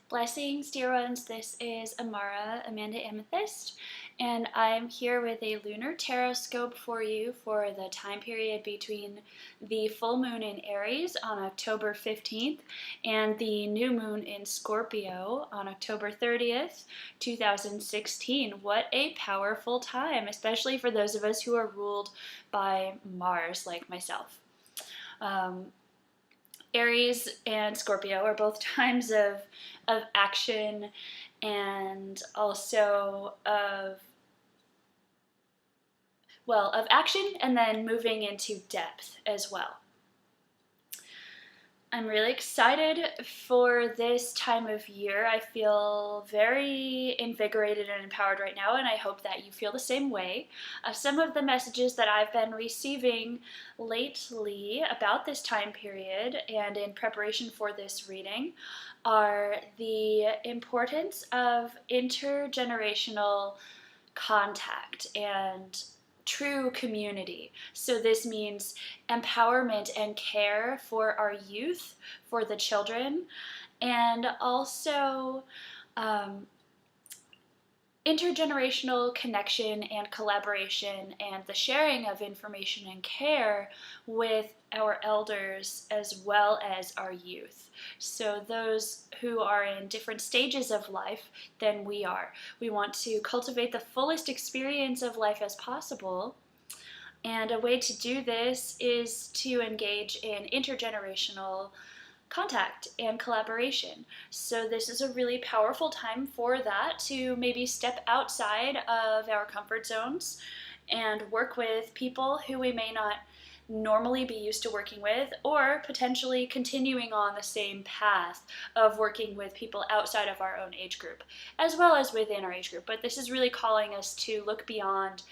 Blessings, dear ones. This is Amara, Amanda Amethyst, and I'm here with a lunar tarot scope for you for the time period between the full moon in Aries on October 15th and the new moon in Scorpio on October 30th, 2016. What a powerful time, especially for those of us who are ruled by Mars, like myself. Aries and Scorpio are both times of action and also of action and then moving into depth as well. I'm really excited for this time of year. I feel very invigorated and empowered right now, and I hope that you feel the same way. Some of the messages that I've been receiving lately about this time period and in preparation for this reading are the importance of intergenerational contact and true community. So this means empowerment and care for our youth, for the children, and also intergenerational connection and collaboration and the sharing of information and care with our elders as well as our youth. So those who are in different stages of life than we are. We want to cultivate the fullest experience of life as possible. And a way to do this is to engage in intergenerational contact and collaboration. So this is a really powerful time for that, to maybe step outside of our comfort zones and work with people who we may not normally be used to working with, or potentially continuing on the same path of working with people outside of our own age group as well as within our age group. But this is really calling us to look beyond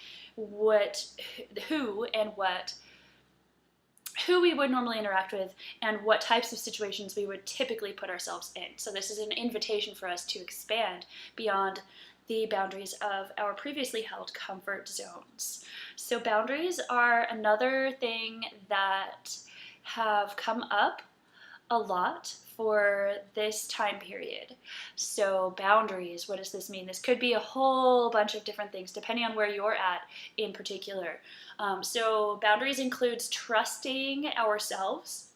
who we would normally interact with and what types of situations we would typically put ourselves in. So this is an invitation for us to expand beyond the boundaries of our previously held comfort zones. So boundaries are another thing that have come up a lot for this time period. So boundaries, what does this mean? This could be a whole bunch of different things depending on where you're at in particular. So boundaries includes trusting ourselves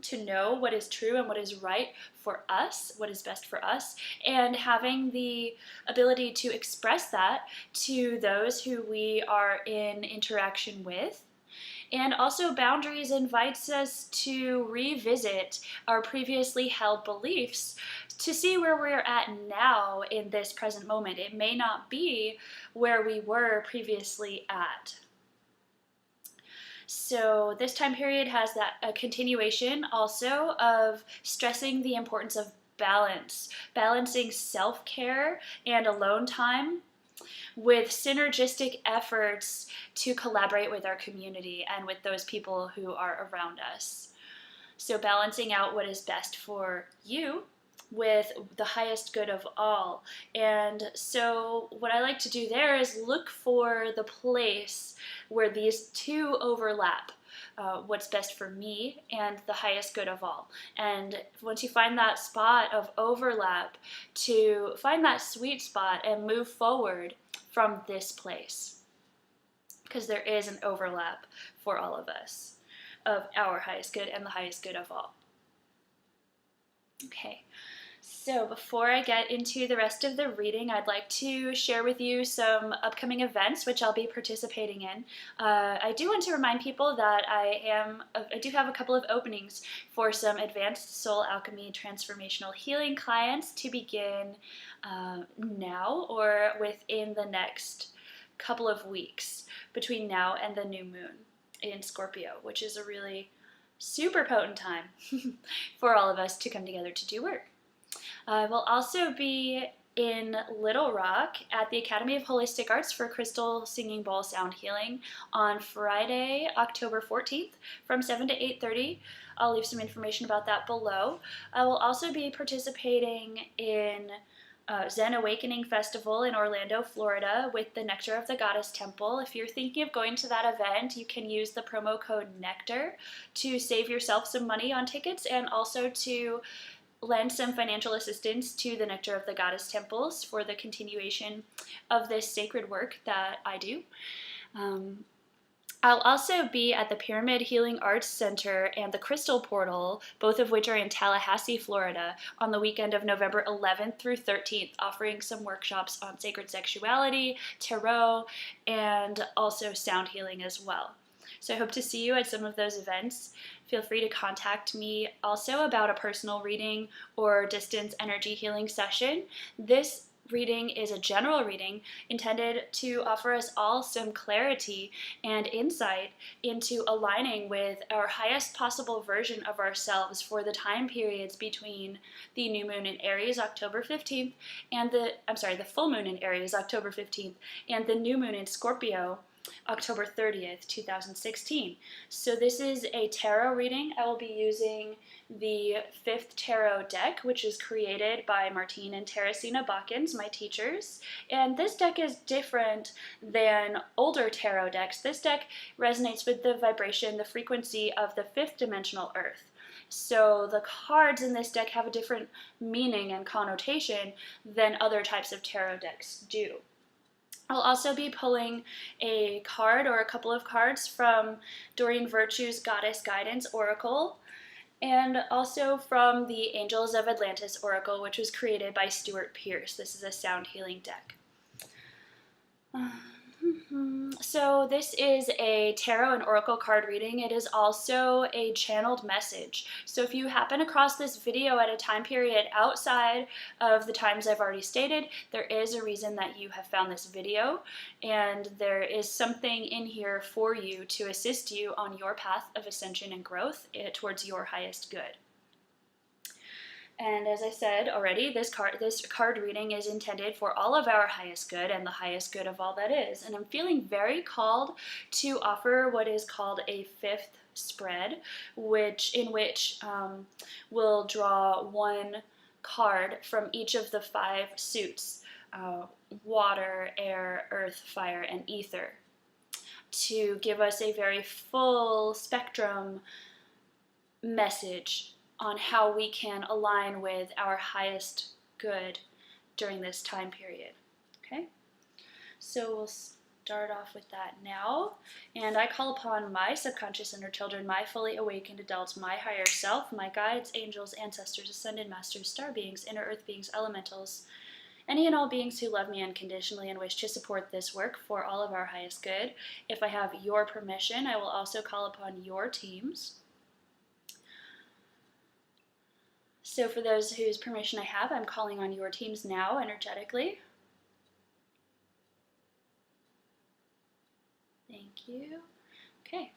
to know what is true and what is right for us, what is best for us, and having the ability to express that to those who we are in interaction with. And also boundaries invites us to revisit our previously held beliefs to see where we're at now in this present moment. It may not be where we were previously at. So this time period has a continuation also of stressing the importance of balance, balancing self-care and alone time with synergistic efforts to collaborate with our community and with those people who are around us. So balancing out what is best for you with the highest good of all. And so what I like to do there is look for the place where these two overlap. What's best for me and the highest good of all. And once you find that spot of overlap, to find that sweet spot and move forward from this place, because there is an overlap for all of us of our highest good and the highest good of all. Okay. So before I get into the rest of the reading, I'd like to share with you some upcoming events which I'll be participating in. I do want to remind people that I do have a couple of openings for some advanced soul alchemy transformational healing clients to begin now or within the next couple of weeks between now and the new moon in Scorpio, which is a really super potent time for all of us to come together to do work. I will also be in Little Rock at the Academy of Holistic Arts for Crystal Singing Bowl Sound Healing on Friday, October 14th from 7 to 8:30. I'll leave some information about that below. I will also be participating in Zen Awakening Festival in Orlando, Florida with the Nectar of the Goddess Temple. If you're thinking of going to that event, you can use the promo code Nectar to save yourself some money on tickets and also to lend some financial assistance to the Nectar of the Goddess temples for the continuation of this sacred work that I do. I'll also be at the Pyramid Healing Arts Center and the Crystal Portal, both of which are in Tallahassee, Florida, on the weekend of November 11th through 13th, offering some workshops on sacred sexuality, tarot, and also sound healing as well. So I hope to see you at some of those events. Feel free to contact me also about a personal reading or distance energy healing session. This reading is a general reading intended to offer us all some clarity and insight into aligning with our highest possible version of ourselves for the time periods between the new moon in Aries, October 15th, and the full moon in Aries, October 15th, and the new moon in Scorpio, October 30th, 2016. So this is a tarot reading. I will be using the 5th tarot deck, which is created by Martine and Teresina Bakins, my teachers. And this deck is different than older tarot decks. This deck resonates with the vibration, the frequency of the 5th dimensional Earth. So the cards in this deck have a different meaning and connotation than other types of tarot decks do. I'll also be pulling a card or a couple of cards from Doreen Virtue's Goddess Guidance Oracle, and also from the Angels of Atlantis Oracle, which was created by Stuart Pearce. This is a sound healing deck. So this is a tarot and oracle card reading. It is also a channeled message. So if you happen across this video at a time period outside of the times I've already stated, there is a reason that you have found this video, and there is something in here for you to assist you on your path of ascension and growth towards your highest good. And as I said already, this card reading is intended for all of our highest good and the highest good of all that is. And I'm feeling very called to offer what is called a 5th spread, in which we'll draw one card from each of the 5 suits, water, air, earth, fire, and ether, to give us a very full spectrum message on how we can align with our highest good during this time period. Okay, so we'll start off with that now. And I call upon my subconscious inner children, my fully awakened adults, my higher self, my guides, angels, ancestors, ascended masters, star beings, inner earth beings, elementals, any and all beings who love me unconditionally and wish to support this work for all of our highest good. If I have your permission, I will also call upon your teams. So for those whose permission I have, I'm calling on your teams now energetically. Thank you. Okay.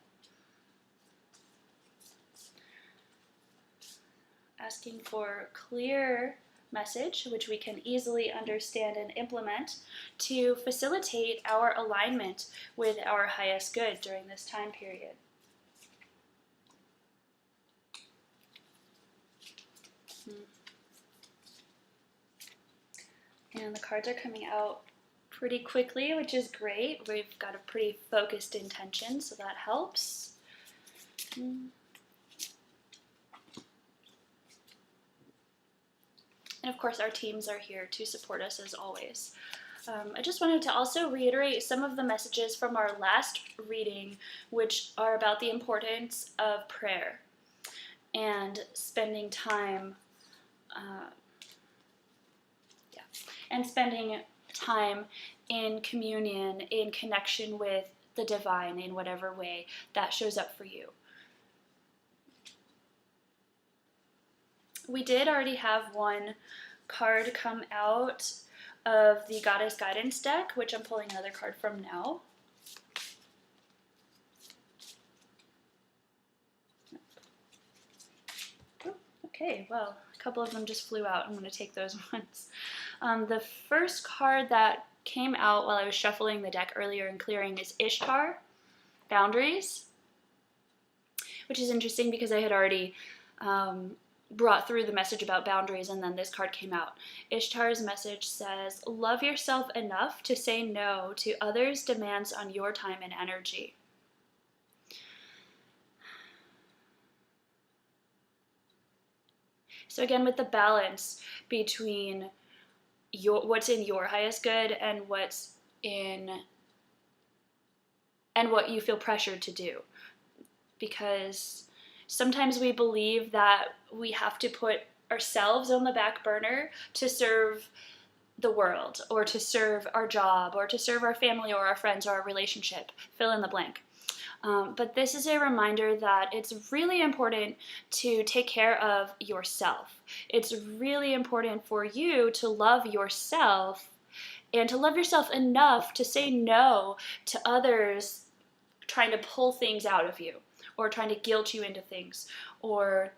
Asking for clear message, which we can easily understand and implement to facilitate our alignment with our highest good during this time period. And the cards are coming out pretty quickly, which is great. We've got a pretty focused intention, so that helps. And of course, our teams are here to support us as always. I just wanted to also reiterate some of the messages from our last reading, which are about the importance of prayer and spending time in communion, in connection with the divine in whatever way that shows up for you. We did already have one card come out of the Goddess Guidance deck, which I'm pulling another card from now. Okay, well, a couple of them just flew out. I'm going to take those ones. The first card that came out while I was shuffling the deck earlier and clearing is Ishtar, Boundaries, which is interesting because I had already brought through the message about boundaries, and then this card came out. Ishtar's message says, love yourself enough to say no to others' demands on your time and energy. So again, with the balance between what's in your highest good and what you feel pressured to do. Because sometimes we believe that we have to put ourselves on the back burner to serve the world, or to serve our job, or to serve our family or our friends or our relationship, fill in the blank. But this is a reminder that it's really important to take care of yourself. It's really important for you to love yourself, and to love yourself enough to say no to others trying to pull things out of you, or trying to guilt you into things, or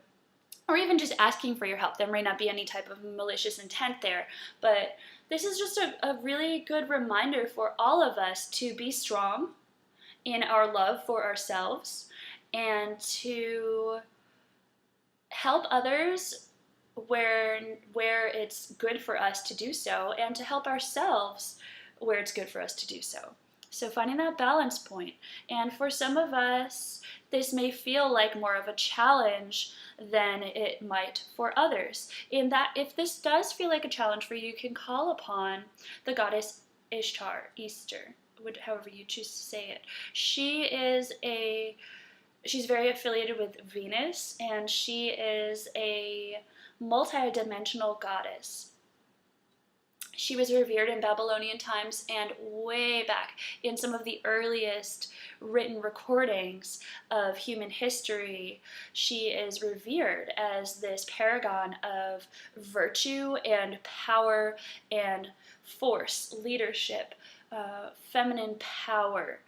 even just asking for your help. There may not be any type of malicious intent there, but this is just a really good reminder for all of us to be strong in our love for ourselves, and to help others where it's good for us to do so, and to help ourselves where it's good for us to do so. So finding that balance point. And for some of us, this may feel like more of a challenge than it might for others. In that, if this does feel like a challenge for you, you can call upon the goddess Ishtar, Easter, however you choose to say it. She's very affiliated with Venus, and she is a multi-dimensional goddess. She was revered in Babylonian times, and way back in some of the earliest written recordings of human history, she is revered as this paragon of virtue and power and force, leadership, feminine power,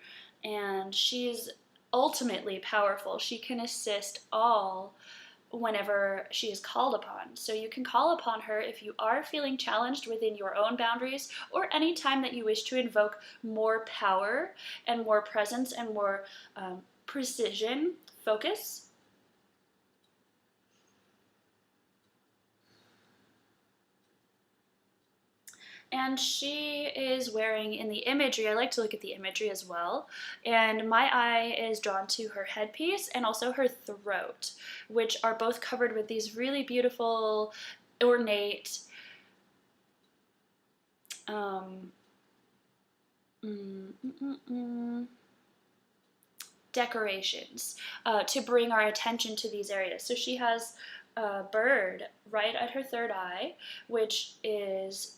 and she's ultimately powerful. She can assist all whenever she is called upon. So you can call upon her if you are feeling challenged within your own boundaries, or any time that you wish to invoke more power and more presence and more precision, focus. And she is wearing, in the imagery, I like to look at the imagery as well, and my eye is drawn to her headpiece and also her throat, which are both covered with these really beautiful, ornate, decorations to bring our attention to these areas. So she has a bird right at her third eye, which is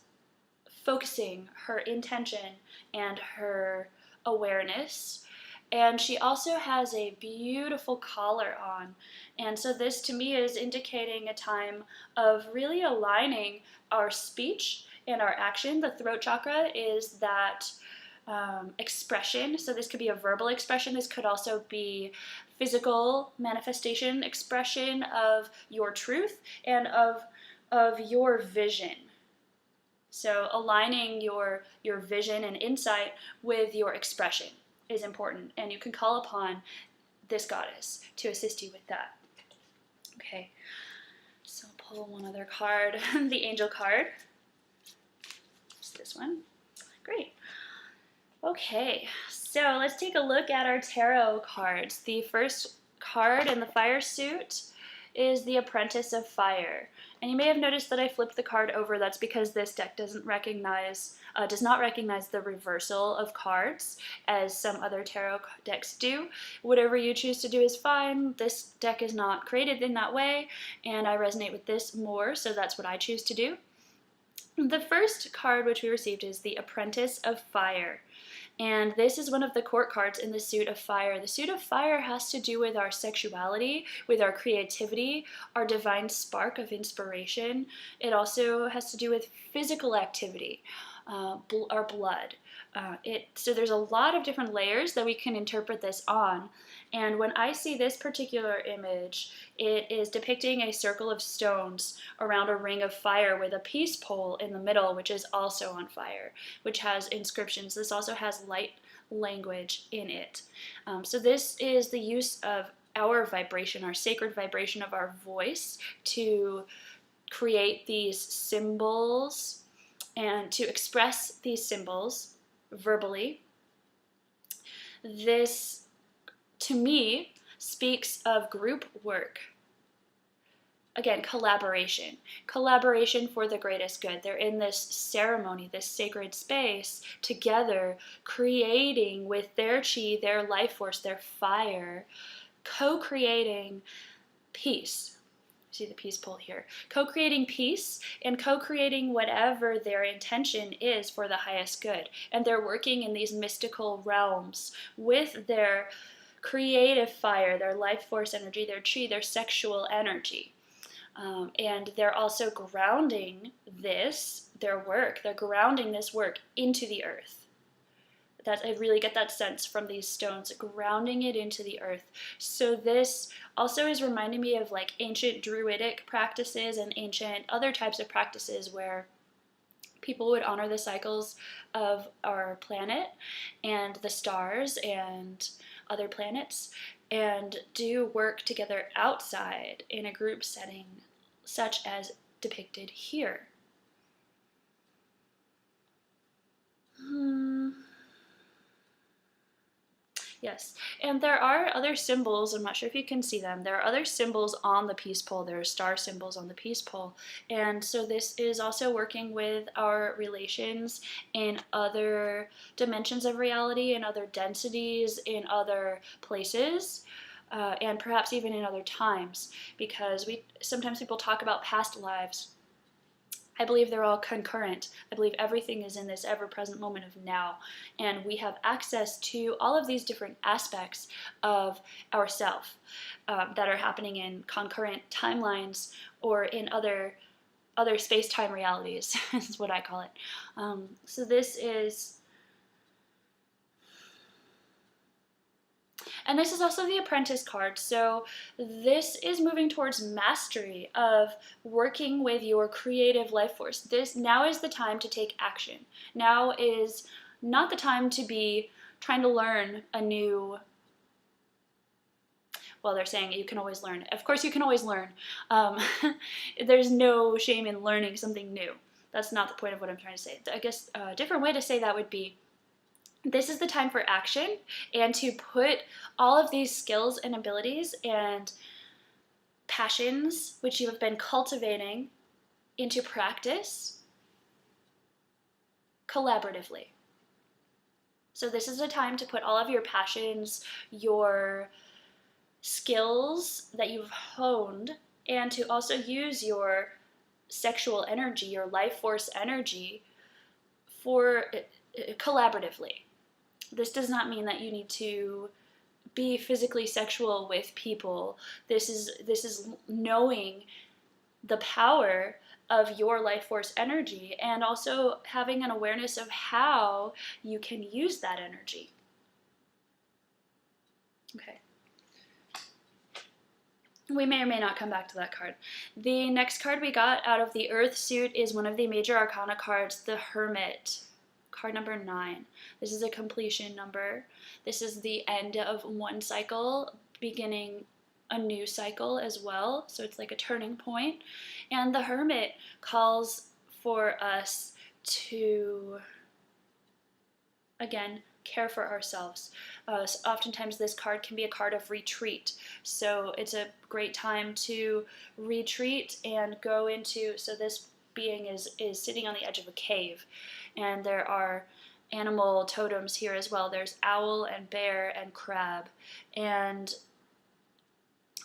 focusing her intention and her awareness. And she also has a beautiful collar on. And so this to me is indicating a time of really aligning our speech and our action. The throat chakra is that expression. So this could be a verbal expression. This could also be physical manifestation, expression of your truth and of your vision. So aligning your vision and insight with your expression is important, and you can call upon this goddess to assist you with that. Okay, so I'll pull one other card, the angel card. Just this one. Great. Okay, so let's take a look at our tarot cards. The first card in the fire suit is the Apprentice of Fire. And you may have noticed that I flipped the card over. That's because this deck does not recognize the reversal of cards as some other tarot decks do. Whatever you choose to do is fine. This deck is not created in that way, and I resonate with this more, so that's what I choose to do. The first card which we received is the Apprentice of Fire. And this is one of the court cards in the suit of fire. The suit of fire has to do with our sexuality, with our creativity, our divine spark of inspiration. It also has to do with physical activity, our blood. So there's a lot of different layers that we can interpret this on. And when I see this particular image, it is depicting a circle of stones around a ring of fire with a peace pole in the middle, which is also on fire, which has inscriptions. This also has light language in it. So this is the use of our vibration, our sacred vibration of our voice, to create these symbols and to express these symbols verbally. This, to me, speaks of group work, again, collaboration for the greatest good. They're in this ceremony, this sacred space together, creating with their chi, their life force, their fire, co-creating peace. See the peace pole here. Co-creating peace and co-creating whatever their intention is for the highest good. And they're working in these mystical realms with their creative fire, their life force energy, their chi, their sexual energy. And they're also grounding their work, they're grounding this work into the earth. I really get that sense from these stones, grounding it into the earth. So this also is reminding me of like ancient druidic practices and ancient other types of practices where people would honor the cycles of our planet and the stars and other planets and do work together outside in a group setting such as depicted here. Yes, and there are other symbols. I'm not sure if you can see them. There are other symbols on the peace pole. There are star symbols on the peace pole. And so this is also working with our relations in other dimensions of reality, in other densities, in other places, and perhaps even in other times, because sometimes people talk about past lives. I believe they're all concurrent. I believe everything is in this ever-present moment of now, and we have access to all of these different aspects of ourself that are happening in concurrent timelines or in other space-time realities, is what I call it. So this is... And this is also the Apprentice card, so this is moving towards mastery of working with your creative life force. Now is the time to take action. Now is not the time to be trying to learn a new... Well, they're saying you can always learn. Of course you can always learn. There's no shame in learning something new. That's not the point of what I'm trying to say. I guess a different way to say that would be, this is the time for action and to put all of these skills and abilities and passions which you have been cultivating into practice collaboratively. So this is a time to put all of your passions, your skills that you've honed, and to also use your sexual energy, your life force energy for collaboratively. This does not mean that you need to be physically sexual with people. This is knowing the power of your life force energy and also having an awareness of how you can use that energy. Okay. We may or may not come back to that card. The next card we got out of the Earth suit is one of the major arcana cards, the Hermit. Card number 9. This is a completion number. This is the end of one cycle, beginning a new cycle as well. So it's like a turning point. And the Hermit calls for us to, again, care for ourselves. Oftentimes this card can be a card of retreat. So it's a great time to retreat and go into, so this being is sitting on the edge of a cave. And there are animal totems here as well. There's owl and bear and crab. And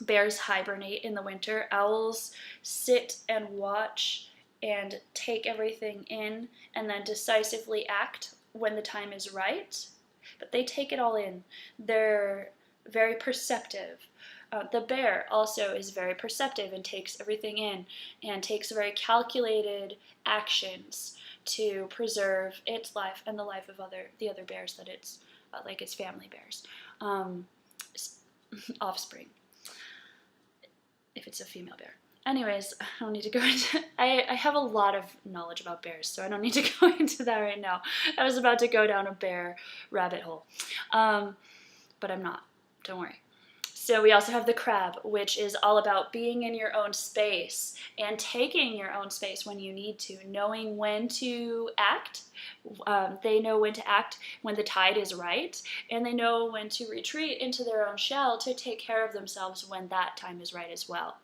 bears hibernate in the winter. Owls sit and watch and take everything in and then decisively act when the time is right. But they take it all in. They're very perceptive. The bear also is very perceptive and takes everything in and takes very calculated actions to preserve its life and the life of the other bears that it's, like its family bears, offspring, if it's a female bear. Anyways, I don't need to go into, I have a lot of knowledge about bears, so I don't need to go into that right now. I was about to go down a bear rabbit hole, but I'm not, don't worry. So we also have the crab, which is all about being in your own space and taking your own space when you need to, knowing when to act. They know when to act when the tide is right, and they know when to retreat into their own shell to take care of themselves when that time is right as well.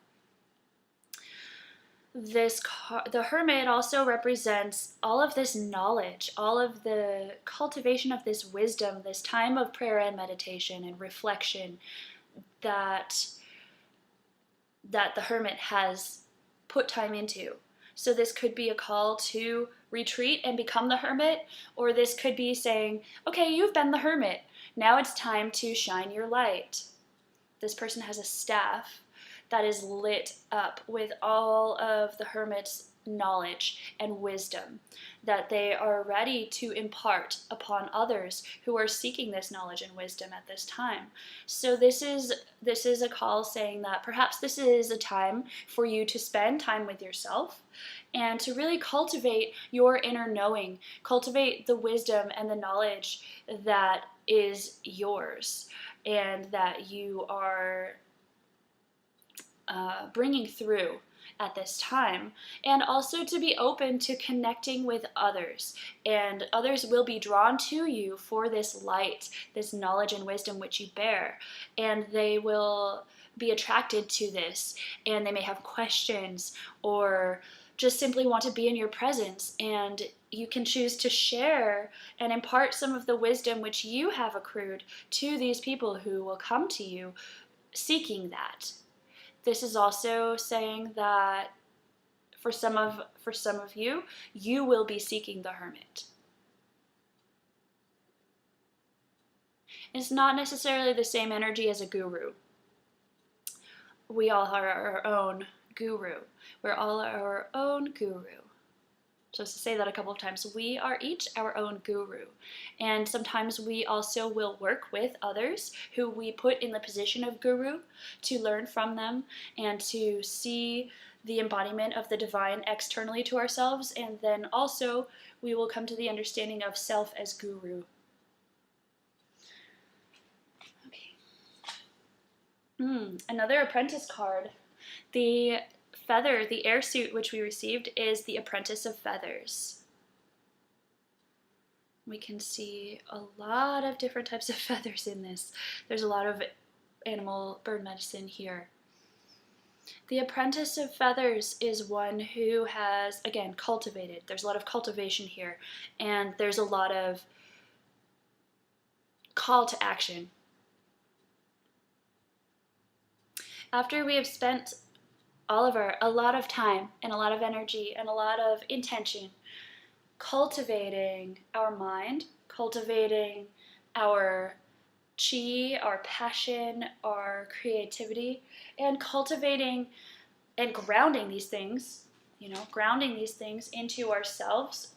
the Hermit also represents all of this knowledge, all of the cultivation of this wisdom, this time of prayer and meditation and reflection that the Hermit has put time into. So this could be a call to retreat and become the Hermit, or this could be saying, okay, you've been the Hermit, now it's time to shine your light. This person has a staff that is lit up with all of the Hermit's knowledge and wisdom that they are ready to impart upon others who are seeking this knowledge and wisdom at this time. So this is a call saying that perhaps this is a time for you to spend time with yourself and to really cultivate your inner knowing, cultivate the wisdom and the knowledge that is yours and that you are bringing through at this time, and also to be open to connecting with others, and others will be drawn to you for this light, this knowledge and wisdom which you bear, and they will be attracted to this, and they may have questions or just simply want to be in your presence, and you can choose to share and impart some of the wisdom which you have accrued to these people who will come to you seeking that. This is also saying that for some of you, you will be seeking the Hermit. It's not necessarily the same energy as a guru. We all are our own guru. We're all our own guru. So to say that a couple of times, we are each our own guru. And sometimes we also will work with others who we put in the position of guru to learn from them and to see the embodiment of the divine externally to ourselves. And then also we will come to the understanding of self as guru. Okay. Another apprentice card. The feather, the air suit which we received, is the Apprentice of Feathers. We can see a lot of different types of feathers in this. There's a lot of animal bird medicine here. The Apprentice of Feathers is one who has, again, cultivated. There's a lot of cultivation here, and there's a lot of call to action. After we have spent a lot of time and a lot of energy and a lot of intention cultivating our mind, cultivating our chi, our passion, our creativity, and cultivating and grounding these things, grounding these things into ourselves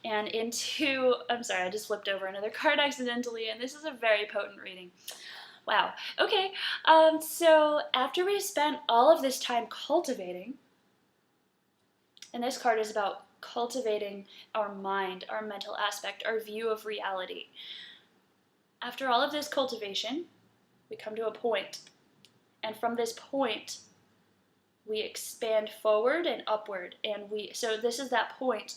and into, I'm sorry, I just flipped over another card accidentally, and this is a very potent reading. Wow. Okay. So after we've spent all of this time cultivating, and this card is about cultivating our mind, our mental aspect, our view of reality. After all of this cultivation, we come to a point, and from this point, we expand forward and upward, and so this is that point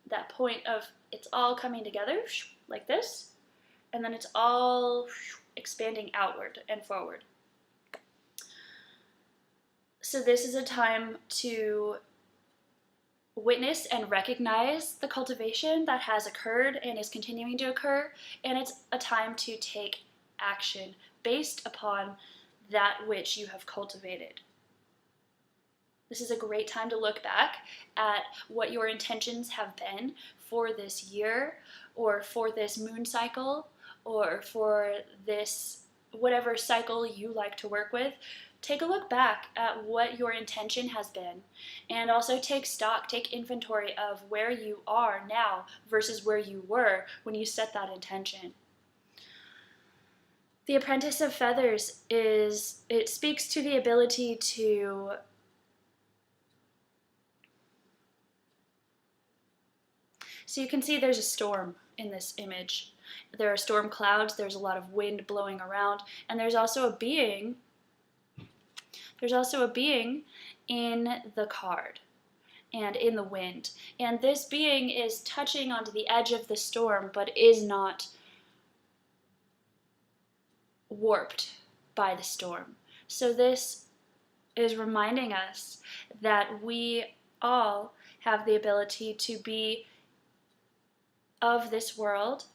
of it's all coming together like this, and then it's all expanding outward and forward. So this is a time to witness and recognize the cultivation that has occurred and is continuing to occur, and it's a time to take action based upon that which you have cultivated. This is a great time to look back at what your intentions have been for this year, or for this moon cycle, or for this whatever cycle you like to work with. Take a look back at what your intention has been, and also take stock, take inventory of where you are now versus where you were when you set that intention. The Apprentice of Feathers it speaks to the ability to so you can see there's a storm in this image. There are storm clouds, there's a lot of wind blowing around, and there's also a being in the card and in the wind. And this being is touching onto the edge of the storm, but is not warped by the storm. So this is reminding us that we all have the ability to be of this world,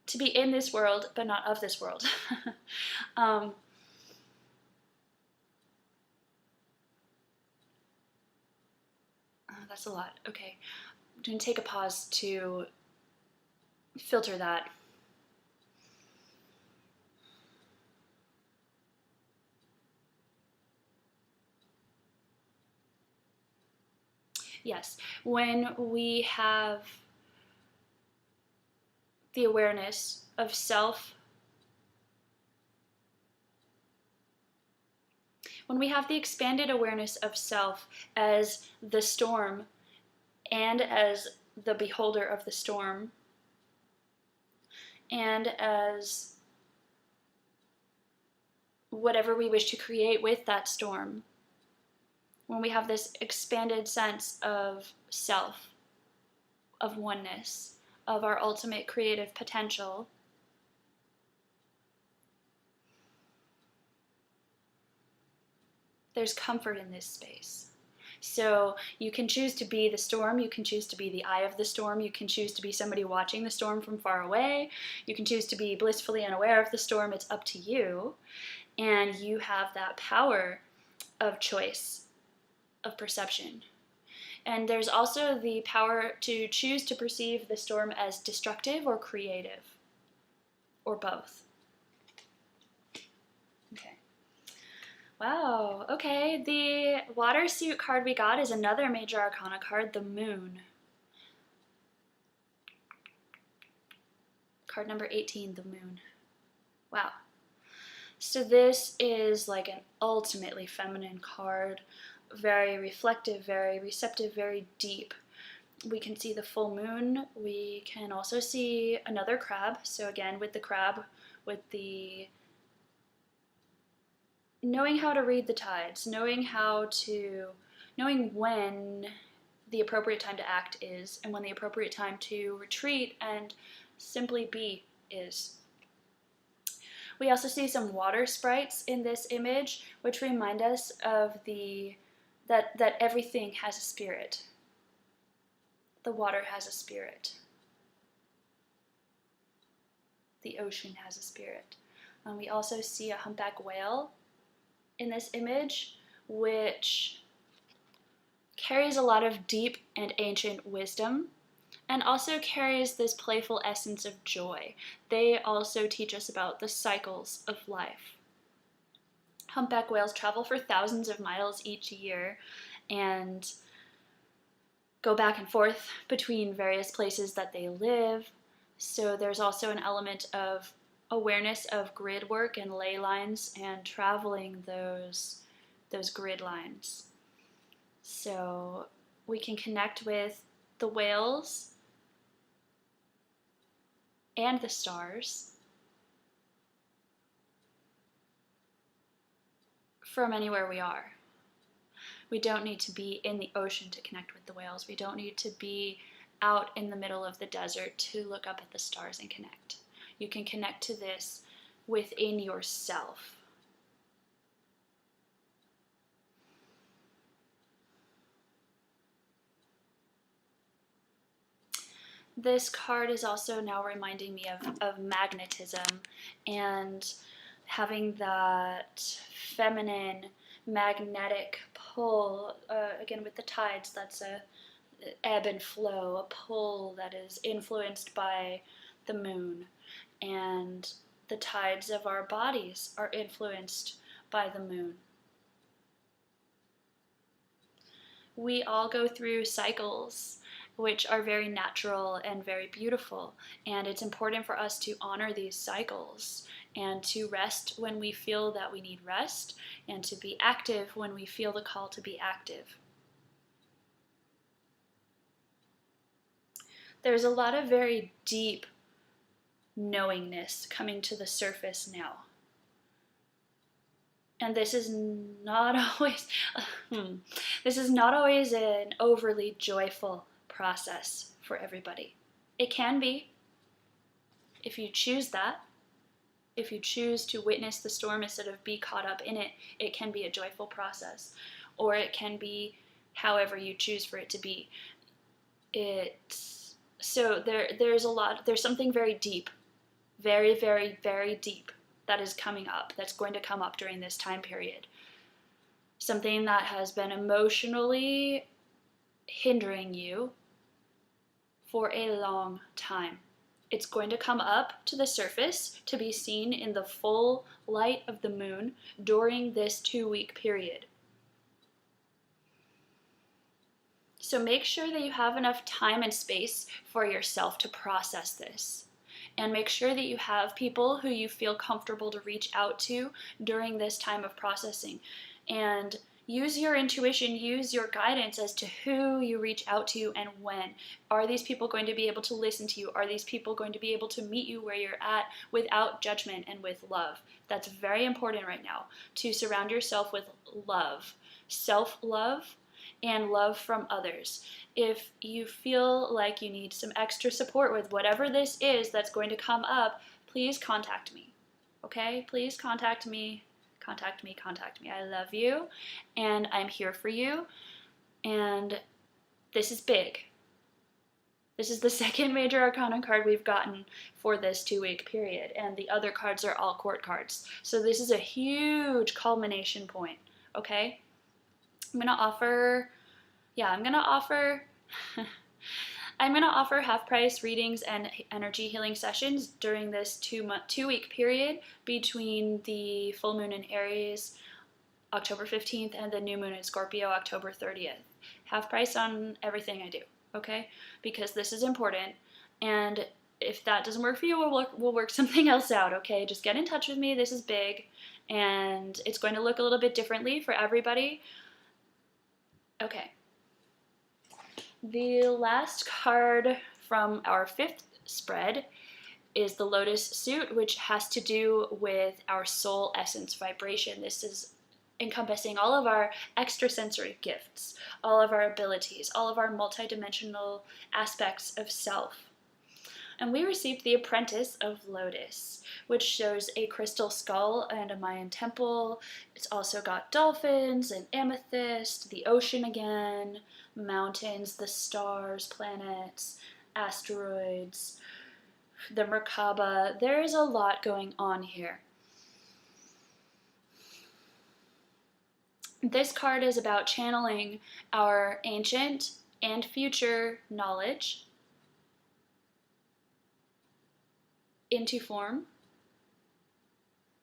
to be in this world, but not of this world. That's a lot. Okay, I'm going to take a pause to filter that. Yes, when we have the awareness of self, when we have the expanded awareness of self as the storm and as the beholder of the storm, and as whatever we wish to create with that storm, when we have this expanded sense of self, of oneness, of our ultimate creative potential, there's comfort in this space. So you can choose to be the storm, you can choose to be the eye of the storm, you can choose to be somebody watching the storm from far away, you can choose to be blissfully unaware of the storm. It's up to you, and you have that power of choice, of perception. And there's also the power to choose to perceive the storm as destructive or creative, or both. Okay. Wow, okay. The water suit card we got is another major arcana card, the Moon. Card number 18, the Moon. Wow. So this is like an ultimately feminine card. Very reflective, very receptive, very deep. We can see the full moon. We can also see another crab. So again, with the crab, with the knowing how to read the tides, knowing when the appropriate time to act is, and when the appropriate time to retreat and simply be is. We also see some water sprites in this image, which remind us of that everything has a spirit. The water has a spirit. The ocean has a spirit. We also see a humpback whale in this image, which carries a lot of deep and ancient wisdom, and also carries this playful essence of joy. They also teach us about the cycles of life. Humpback whales travel for thousands of miles each year and go back and forth between various places that they live. So there's also an element of awareness of grid work and ley lines and traveling those grid lines. So we can connect with the whales and the stars from anywhere we are. We don't need to be in the ocean to connect with the whales. We don't need to be out in the middle of the desert to look up at the stars and connect. You can connect to this within yourself. This card is also now reminding me of magnetism and having that feminine magnetic pull, again with the tides, that's a ebb and flow, a pull that is influenced by the moon, and the tides of our bodies are influenced by the moon. We all go through cycles which are very natural and very beautiful, and it's important for us to honor these cycles and to rest when we feel that we need rest, and to be active when we feel the call to be active. There's a lot of very deep knowingness coming to the surface now. And this is not always an overly joyful process for everybody. It can be, if you choose that. If you choose to witness the storm instead of be caught up in it, it can be a joyful process, or it can be however you choose for it to be. There's something very deep, very, very, very deep that is coming up, that's going to come up during this time period. Something that has been emotionally hindering you for a long time. It's going to come up to the surface to be seen in the full light of the moon during this 2-week period. So make sure that you have enough time and space for yourself to process this. And make sure that you have people who you feel comfortable to reach out to during this time of processing. And use your intuition, use your guidance as to who you reach out to and when. Are these people going to be able to listen to you? Are these people going to be able to meet you where you're at without judgment and with love? That's very important right now, to surround yourself with love, self-love, and love from others. If you feel like you need some extra support with whatever this is that's going to come up, please contact me, okay? Please contact me. Contact me. I love you, and I'm here for you, and this is big. This is the second major arcana card we've gotten for this 2-week period, and the other cards are all court cards. So this is a huge culmination point, okay? I'm gonna offer half-price readings and energy healing sessions during this 2-week period between the full moon in Aries, October 15th, and the new moon in Scorpio, October 30th. Half price on everything I do, okay? Because this is important, and if that doesn't work for you, we'll work something else out, okay? Just get in touch with me. This is big, and it's going to look a little bit differently for everybody. Okay. The last card from our 5th spread is the Lotus Suit, which has to do with our soul essence vibration. This is encompassing all of our extrasensory gifts, all of our abilities, all of our multidimensional aspects of self. And we received the Apprentice of Lotus, which shows a crystal skull and a Mayan temple. It's also got dolphins and amethyst, the ocean again, mountains, the stars, planets, asteroids, the Merkaba. There is a lot going on here. This card is about channeling our ancient and future knowledge into form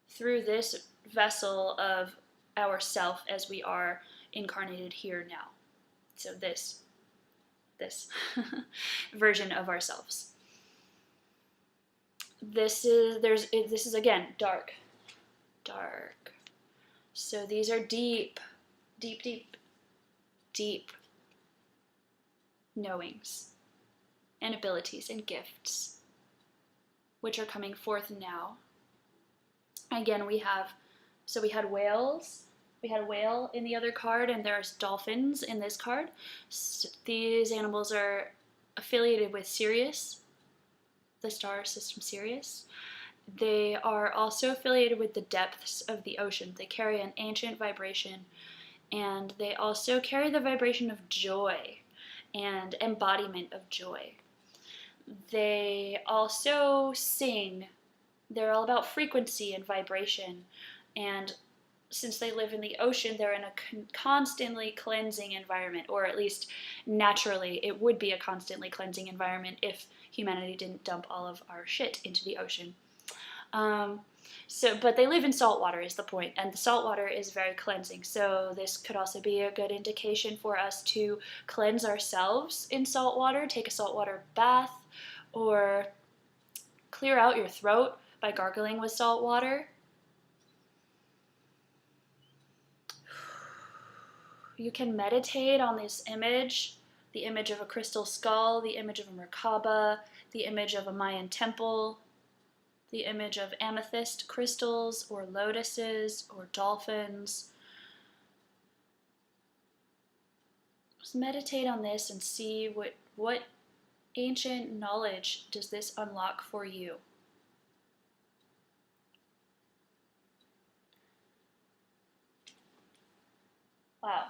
through this vessel of ourself as we are incarnated here now. So this version of ourselves. This is again dark. So these are deep knowings and abilities and gifts which are coming forth now. Again, we had whales. We had a whale in the other card, and there's dolphins in this card. These animals are affiliated with Sirius, the star system Sirius. They are also affiliated with the depths of the ocean. They carry an ancient vibration, and they also carry the vibration of joy and embodiment of joy. They also sing. They're all about frequency and vibration, and since they live in the ocean, they're in a constantly cleansing environment, or at least naturally it would be a constantly cleansing environment if humanity didn't dump all of our shit into the ocean. But they live in salt water is the point, and the salt water is very cleansing, so this could also be a good indication for us to cleanse ourselves in salt water, take a saltwater bath, or clear out your throat by gargling with salt water. You can meditate on this image, the image of a crystal skull, the image of a Merkaba, the image of a Mayan temple, the image of amethyst crystals or lotuses or dolphins. Just meditate on this and see what ancient knowledge does this unlock for you. Wow.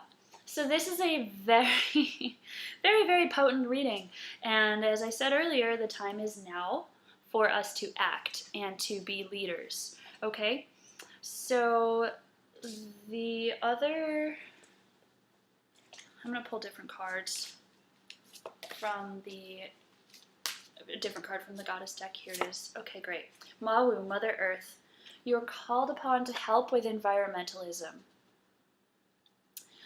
So this is a very, very, very potent reading. And as I said earlier, the time is now for us to act and to be leaders. Okay? So the other, I'm going to pull different cards from a different card from the Goddess deck. Here it is. Okay, great. Mawu, Mother Earth. You're called upon to help with environmentalism.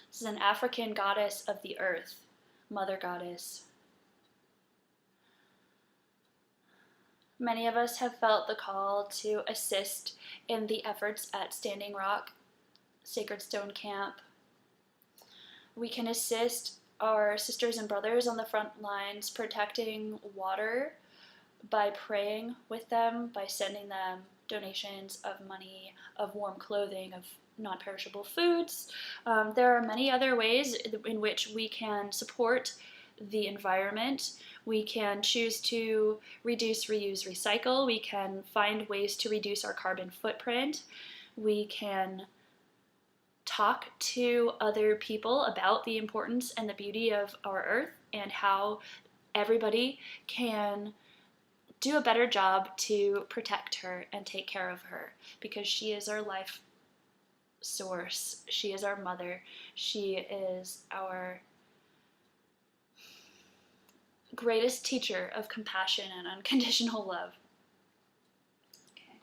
This is an African goddess of the earth, Mother Goddess. Many of us have felt the call to assist in the efforts at Standing Rock, Sacred Stone Camp. We can assist our sisters and brothers on the front lines protecting water by praying with them, by sending them donations of money, of warm clothing, of non-perishable foods. There are many other ways in which we can support the environment. We can choose to reduce, reuse, recycle. We can find ways to reduce our carbon footprint. We can talk to other people about the importance and the beauty of our earth and how everybody can do a better job to protect her and take care of her, because she is our life source. She is our mother. She is our greatest teacher of compassion and unconditional love. Okay.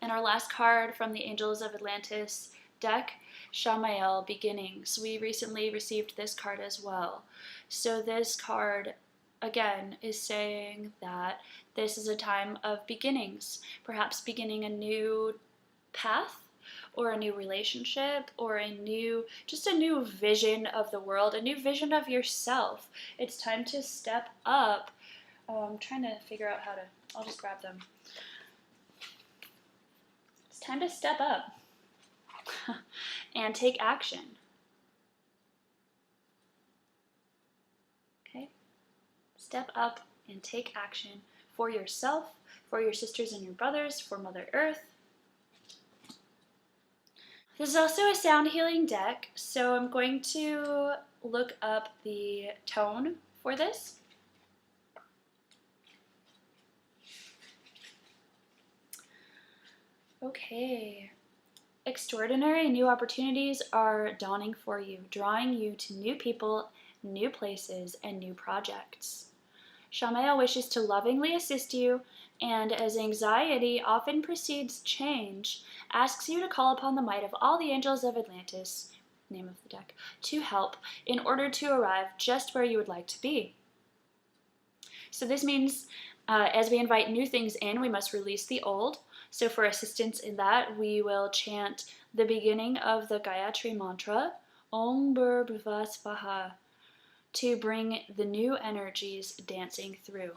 And our last card from the Angels of Atlantis deck, Shamael, Beginnings. We recently received this card as well. So this card, again, is saying that this is a time of beginnings, perhaps beginning a new path or a new relationship or just a new vision of the world, a new vision of yourself. It's time to step up. I'm trying to figure out how to, I'll just grab them. It's time to step up and take action. Okay? Step up and take action for yourself, for your sisters and your brothers, for Mother Earth. This is also a sound healing deck, so I'm going to look up the tone for this. Okay. Extraordinary new opportunities are dawning for you, drawing you to new people, new places, and new projects. Shamael wishes to lovingly assist you, and as anxiety often precedes change, asks you to call upon the might of all the angels of Atlantis, name of the deck, to help in order to arrive just where you would like to be. So this means as we invite new things in, we must release the old. So for assistance in that, we will chant the beginning of the Gayatri mantra, Om Bhurva Svaha, to bring the new energies dancing through.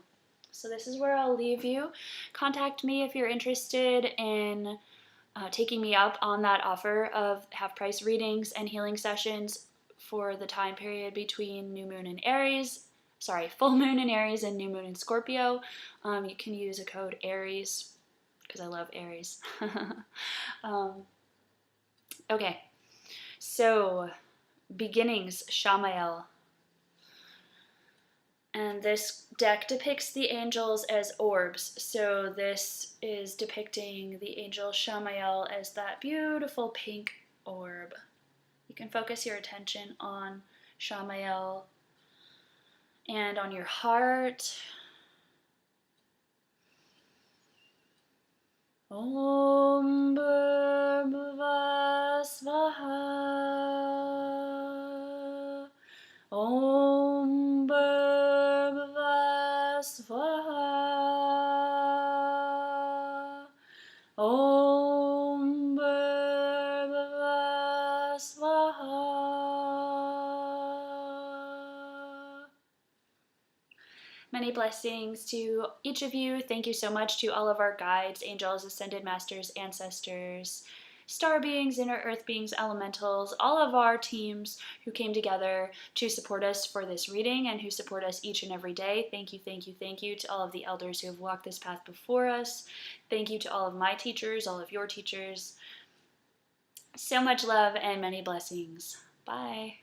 So this is where I'll leave you. Contact me if you're interested in taking me up on that offer of half-price readings and healing sessions for the time period between full moon in Aries and new moon in Scorpio. You can use a code Aries, because I love Aries. Okay, so beginnings, Shamael. And this deck depicts the angels as orbs. So this is depicting the angel Shamael as that beautiful pink orb. You can focus your attention on Shamael and on your heart. Om Bhurva Svaha. Om Bhurva Svaha. Om Bhurva Svaha. Many blessings to each of you. Thank you so much to all of our guides, angels, ascended masters, ancestors, star beings, inner earth beings, elementals, all of our teams who came together to support us for this reading and who support us each and every day. Thank you, thank you, thank you to all of the elders who have walked this path before us. Thank you to all of my teachers, all of your teachers. So much love and many blessings. Bye.